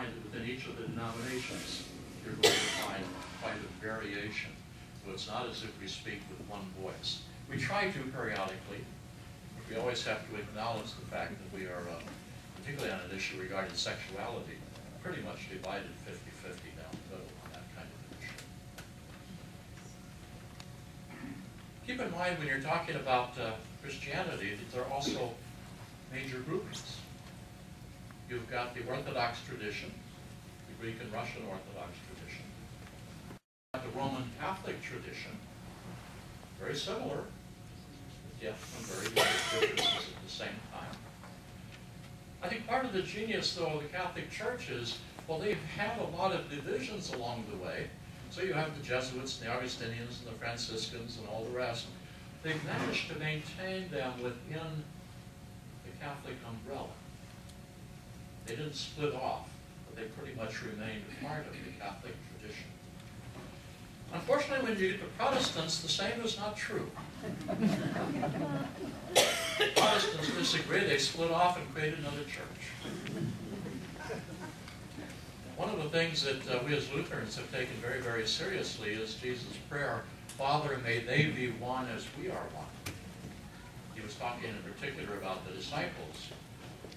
find that within each of the denominations, you're going to find quite a variation. So it's not as if we speak with one voice. We try to periodically, but we always have to acknowledge the fact that we are, particularly on an issue regarding sexuality, pretty much divided 50-50 down the middle on that kind of an issue. Keep in mind when you're talking about Christianity that there are also major groupings. You've got the Orthodox tradition, the Greek and Russian Orthodox tradition. You've got the Roman Catholic tradition, very similar, yet some very different differences at the same time. I think part of the genius, though, of the Catholic Church is, well, they've had a lot of divisions along the way. So you have the Jesuits, and the Augustinians, and the Franciscans, and all the rest. They've managed to maintain them within the Catholic umbrella. They didn't split off, but they pretty much remained a part of the Catholic tradition. Unfortunately, when you get to Protestants, the same is not true. Protestants disagree. They split off and created another church. One of the things that we as Lutherans have taken very, very seriously is Jesus' prayer, Father, may they be one as we are one. He was talking in particular about the disciples.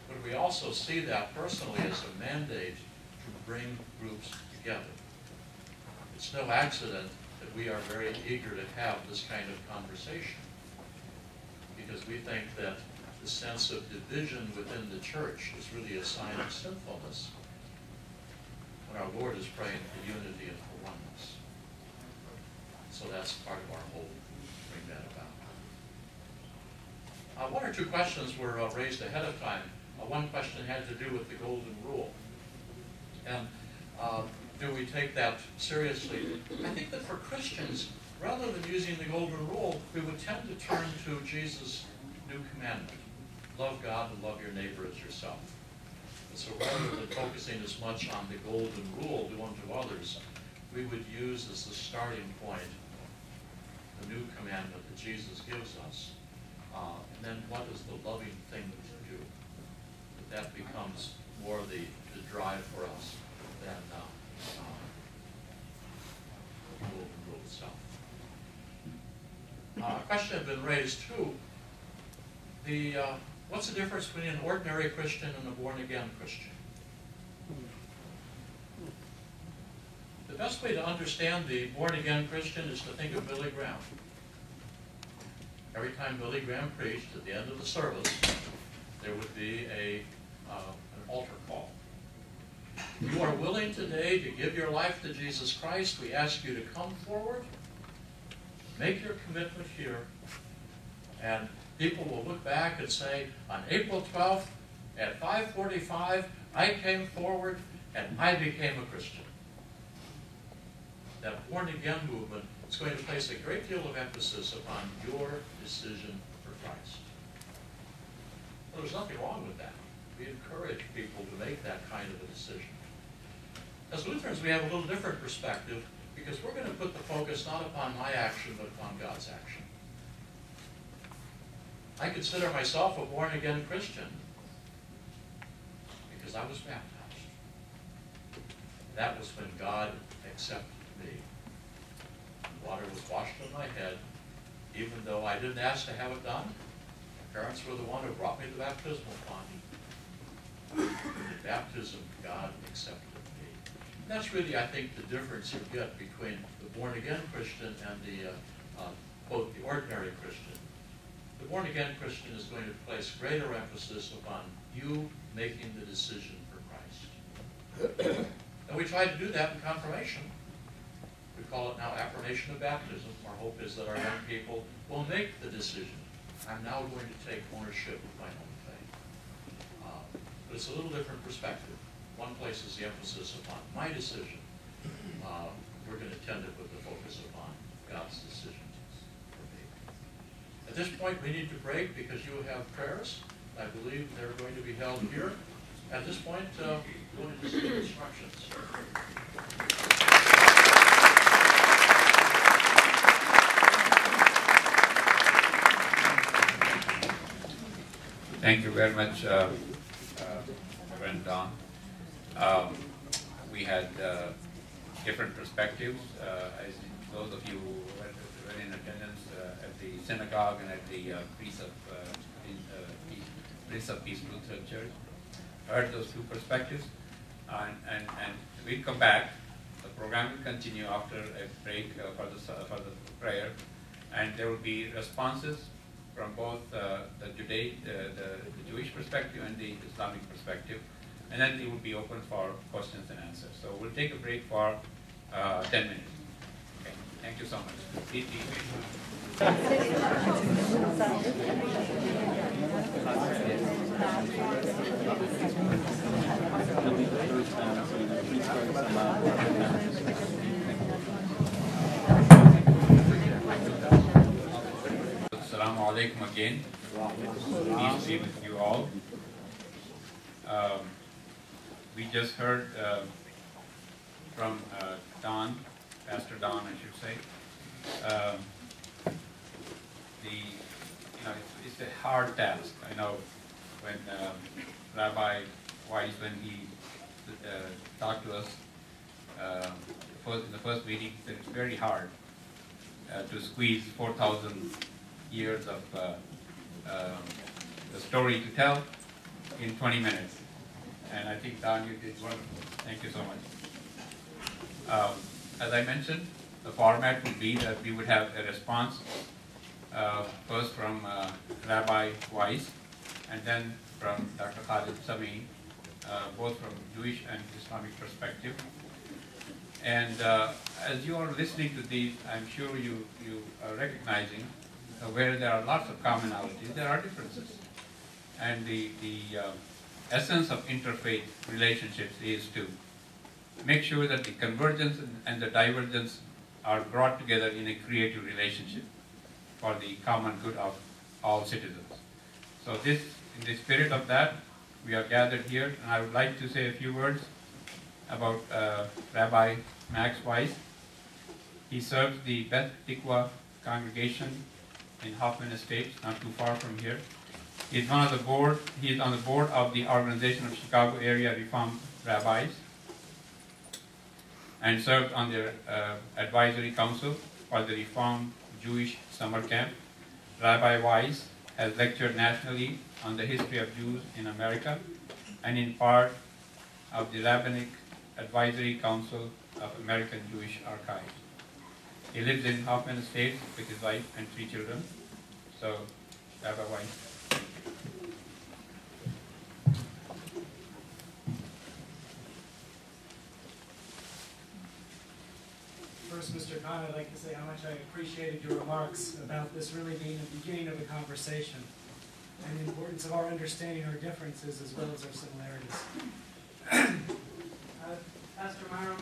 But we also see that personally as a mandate to bring groups together. It's no accident that we are very eager to have this kind of conversation, because we think that the sense of division within the church is really a sign of sinfulness, when our Lord is praying for unity and for oneness. So that's part of our hope to bring that about. One or two questions were raised ahead of time. One question had to do with the Golden Rule. And do we take that seriously? I think that for Christians, rather than using the Golden Rule, we would tend to turn to Jesus' new commandment. Love God and love your neighbor as yourself. And so rather than focusing as much on the Golden Rule, do unto others, we would use as the starting point the new commandment that Jesus gives us. And then what is the loving thing to do? That becomes more the drive for us than the Golden Rule itself. A question had been raised too. What's the difference between an ordinary Christian and a born-again Christian? The best way to understand the born-again Christian is to think of Billy Graham. Every time Billy Graham preached, at the end of the service, there would be an altar call. If you are willing today to give your life to Jesus Christ, we ask you to come forward, make your commitment here, and people will look back and say, on April 12th at 5:45, I came forward and I became a Christian. That born-again movement is going to place a great deal of emphasis upon your decision for Christ. Well, there's nothing wrong with that. We encourage people to make that kind of a decision. As Lutherans, we have a little different perspective, because we're going to put the focus not upon my action, but upon God's action. I consider myself a born-again Christian because I was baptized. That was when God accepted me. Water was washed on my head, even though I didn't ask to have it done. My parents were the one who brought me the baptismal font. In baptism, God accepted me. And that's really, I think, the difference you get between the born-again Christian and the, quote, the ordinary Christian. The born-again Christian is going to place greater emphasis upon you making the decision for Christ. And we try to do that in confirmation. We call it now affirmation of baptism. Our hope is that our young people will make the decision. I'm now going to take ownership of my own faith. But it's a little different perspective. One place is the emphasis upon my decision. We're going to tend to put the focus upon God's decision for me. At this point, we need to break because you have prayers. I believe they're going to be held here. At this point, we're going to see the instructions. Thank you very much, Reverend Don. we had different perspectives. As those of you who were in attendance at the synagogue and at the Prince of Peace Lutheran Church, heard those two perspectives, and we'll come back. The program will continue after a break for the prayer, and there will be responses from both the Jewish perspective and the Islamic perspective, and then it will be open for questions and answers. So we'll take a break for 10 minutes. Okay. Thank you so much. Please be patient. Assalamu alaikum again. Peace be with you all. We just heard from Don, Pastor Don, I should say. It's a hard task. I know when Rabbi Weiss, when he talked to us in the first meeting, he said it's very hard to squeeze 4,000 years of the story to tell in 20 minutes. And I think, Don, you did wonderful. Thank you so much. As I mentioned, the format would be that we would have a response first from Rabbi Weiss, and then from Dr. Khalid Sami, both from Jewish and Islamic perspective. And as you are listening to these, I'm sure you are recognizing where there are lots of commonalities, there are differences. And the essence of interfaith relationships is to make sure that the convergence and the divergence are brought together in a creative relationship for the common good of all citizens. So in the spirit of that, we are gathered here, and I would like to say a few words about Rabbi Max Weiss. He serves the Beth Tikwa congregation in Hoffman Estates, not too far from here. He is on the board of the Organization of Chicago Area Reform Rabbis, and served on their advisory council for the Reform Jewish Summer Camp. Rabbi Weiss has lectured nationally on the history of Jews in America and in part of the Rabbinic Advisory Council of American Jewish Archives. He lives in Hoffman Estates with his wife and 3 children. So, Rabbi Weiss. First, Mr. Khan, I'd like to say how much I appreciated your remarks about this really being the beginning of the conversation and the importance of our understanding our differences as well as our similarities. Pastor Myron,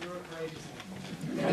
you're a courageous man.